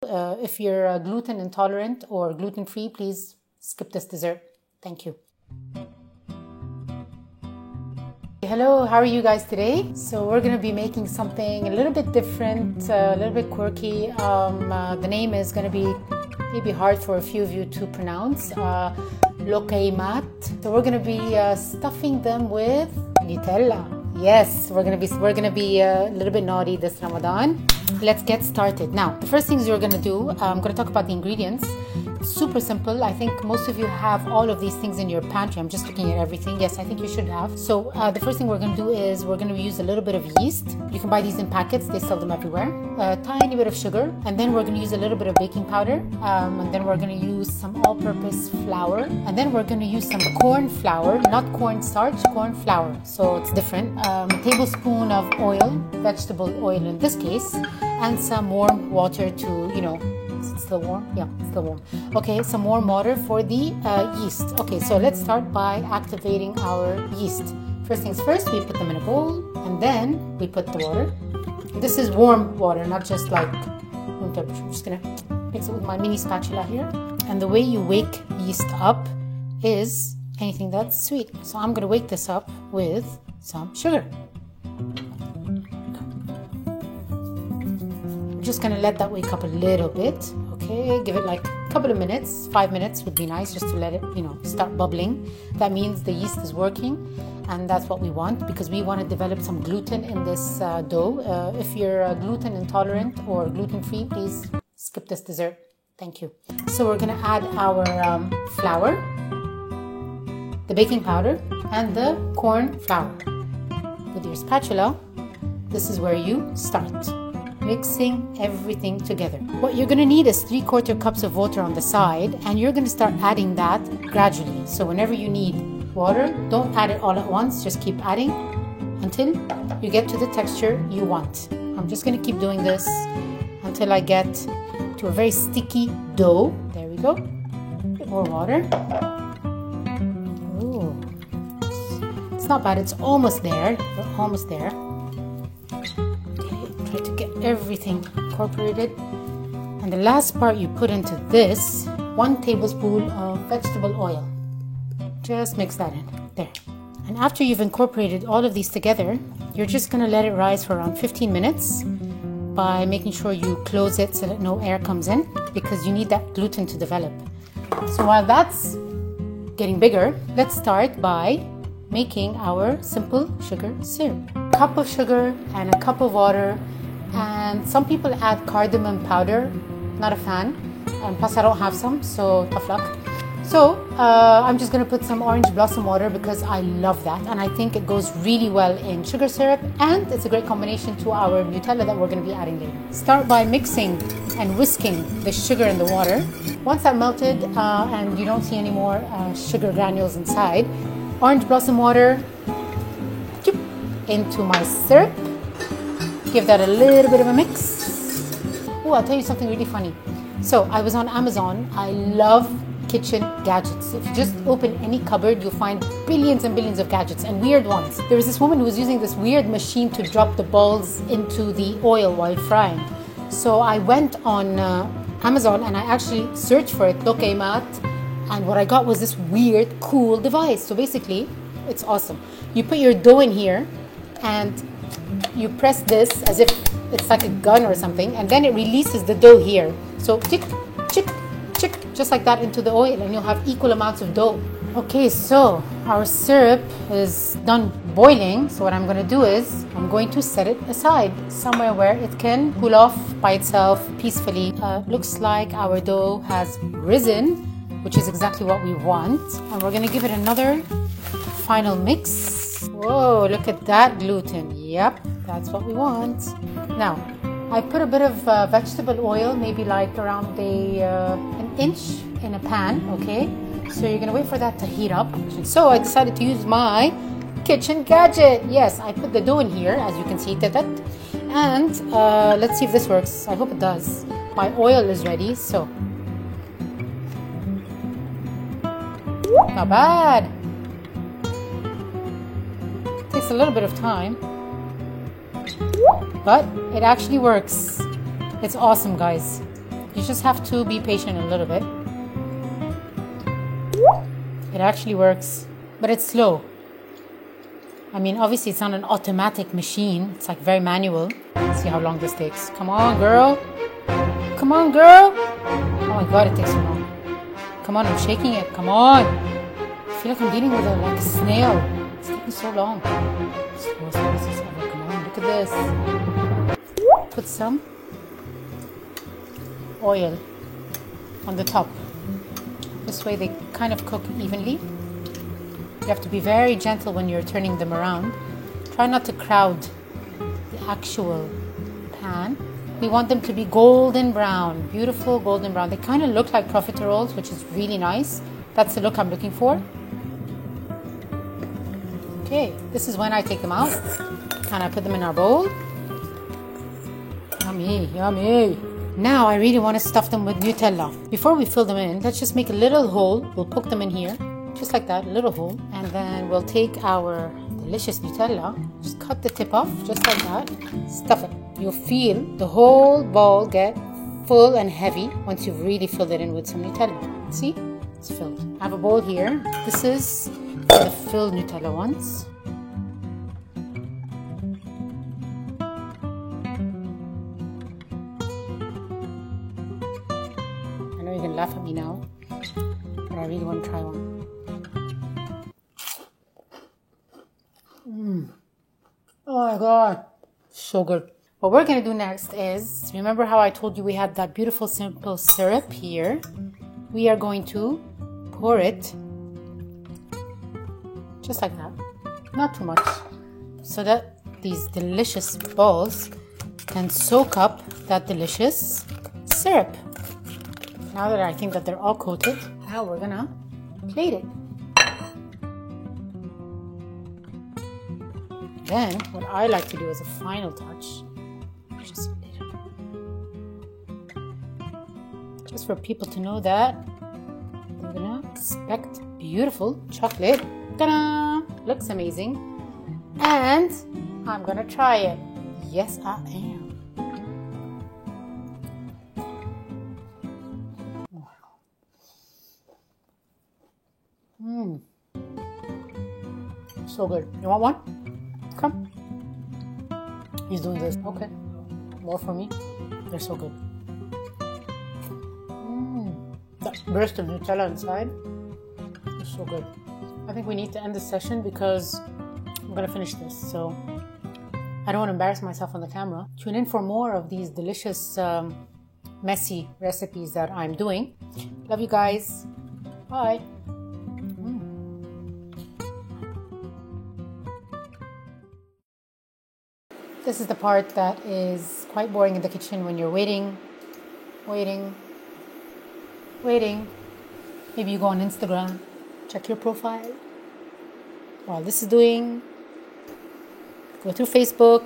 If you're gluten intolerant or gluten-free, please skip this dessert. Thank you. Hello, how are you guys today? So we're going to be making something a little bit different, a little bit quirky. The name is going to be maybe hard for a few of you to pronounce. Lokaimat. So we're going to be stuffing them with Nutella. Yes, we're gonna be a little bit naughty this Ramadan. Let's get started. Now, the first things you're gonna do, I'm gonna talk about the ingredients. It's super simple. I think most of you have all of these things in your pantry. I'm just looking at everything. Yes, I think you should have. So the first thing we're gonna do is we're gonna use a little bit of yeast. You can buy these in packets. They sell them everywhere. A tiny bit of sugar, and then we're gonna use a little bit of baking powder, and then we're gonna use some all-purpose flour, and then we're gonna use some corn flour, not cornstarch, corn flour. So it's different. A tablespoon of oil, vegetable oil in this case, and some warm water to, is it still warm? Yeah, it's still warm. Okay, some warm water for the yeast. Okay, so let's start by activating our yeast. First things first, we put them in a bowl, and then we put the water. This is warm water, not just like room temperature. I'm just gonna mix it with my mini spatula here. And the way you wake yeast up is anything that's sweet. So I'm gonna wake this up with some sugar. I'm just gonna let that wake up a little bit. Okay, give it like a couple of minutes. 5 minutes would be nice, just to let it, start bubbling. That means the yeast is working, and that's what we want because we want to develop some gluten in this dough. If you're gluten intolerant or gluten-free, please skip this dessert. Thank you. So we're gonna add our flour, the baking powder, and the corn flour. With your spatula, this is where you start mixing everything together. What you're gonna need is 3/4 cups of water on the side, and you're gonna start adding that gradually. So whenever you need water, don't add it all at once, just keep adding until you get to the texture you want. I'm just gonna keep doing this until I get to a very sticky dough. There we go. More water. Ooh. It's not bad, it's almost there. We're almost there. Okay, try to get everything incorporated. And the last part you put into this, 1 tablespoon of vegetable oil. Just mix that in, there. And after you've incorporated all of these together, you're just gonna let it rise for around 15 minutes by making sure you close it so that no air comes in, because you need that gluten to develop. So while that's getting bigger, let's start by making our simple sugar syrup. A cup of sugar and a cup of water, and some people add cardamom powder. Not a fan, and plus I don't have some, so tough luck. So I'm just going to put some orange blossom water because I love that, and I think it goes really well in sugar syrup, and it's a great combination to our Nutella that we're going to be adding later. Start by mixing and whisking the sugar and the water. Once that melted and you don't see any more sugar granules inside, orange blossom water into my syrup. Give that a little bit of a mix. Oh, I'll tell you something really funny. So I was on Amazon. I love kitchen gadgets. If you just open any cupboard, you'll find billions and billions of gadgets, and weird ones. There was this woman who was using this weird machine to drop the balls into the oil while frying. So I went on Amazon and I actually searched for it, Lokaimat, and what I got was this weird, cool device. So basically, it's awesome. You put your dough in here and you press this as if it's like a gun or something, and then it releases the dough here. So tick, chick, chick, just like that into the oil, and you'll have equal amounts of dough. Okay, so our syrup is done boiling. So what I'm going to do is I'm going to set it aside somewhere where it can cool off by itself peacefully. Looks like our dough has risen, which is exactly what we want. And we're going to give it another final mix. Whoa, look at that gluten. Yep, that's what we want. Now, I put a bit of vegetable oil, maybe like around an inch in a pan, okay? So you're gonna wait for that to heat up. So I decided to use my kitchen gadget. Yes, I put the dough in here, as you can see, and let's see if this works. I hope it does. My oil is ready, so. Not bad. Takes a little bit of time, but it actually works. It's awesome, guys. You just have to be patient a little bit. It actually works, but it's slow. I mean, obviously it's not an automatic machine. It's like very manual. Let's see how long this takes. Come on, girl. Come on, girl. Oh my God, it takes so long. Come on, I'm shaking it. Come on. I feel like I'm dealing with like a snail. It's taking so long. Slowest process ever. Come on, look at this. Put some oil on the top. This way they kind of cook evenly. You have to be very gentle when you're turning them around. Try not to crowd the actual pan. We want them to be golden brown, beautiful golden brown. They kind of look like profiteroles, which is really nice. That's the look I'm looking for. Okay, this is when I take them out and I put them in our bowl. Yummy, yummy. Now I really want to stuff them with Nutella. Before we fill them in, let's just make a little hole. We'll poke them in here, just like that, a little hole. And then we'll take our delicious Nutella, just cut the tip off, just like that. Stuff it. You'll feel the whole ball get full and heavy once you've really filled it in with some Nutella. See? It's filled. I have a bowl here. This is for the filled Nutella ones. I know you can laugh at me now, but I really want to try one. Oh my God, so good. What we're going to do next is, remember how I told you we had that beautiful simple syrup here? We are going to pour it just like that, not too much, so that these delicious balls can soak up that delicious syrup. Now that I think that they're all coated, now we're gonna plate it. Then, what I like to do as a final touch, just a little, just for people to know that I'm gonna expect beautiful chocolate. Ta-da! Looks amazing. And I'm gonna try it. Yes, I am. So good. You want one? Come. He's doing this. Okay. More for me. They're so good. That burst of Nutella inside is so good. I think we need to end this session because I'm going to finish this. So I don't want to embarrass myself on the camera. Tune in for more of these delicious, messy recipes that I'm doing. Love you guys. Bye. This is the part that is quite boring in the kitchen when you're waiting. Maybe you go on Instagram, check your profile. While this is doing, go through Facebook,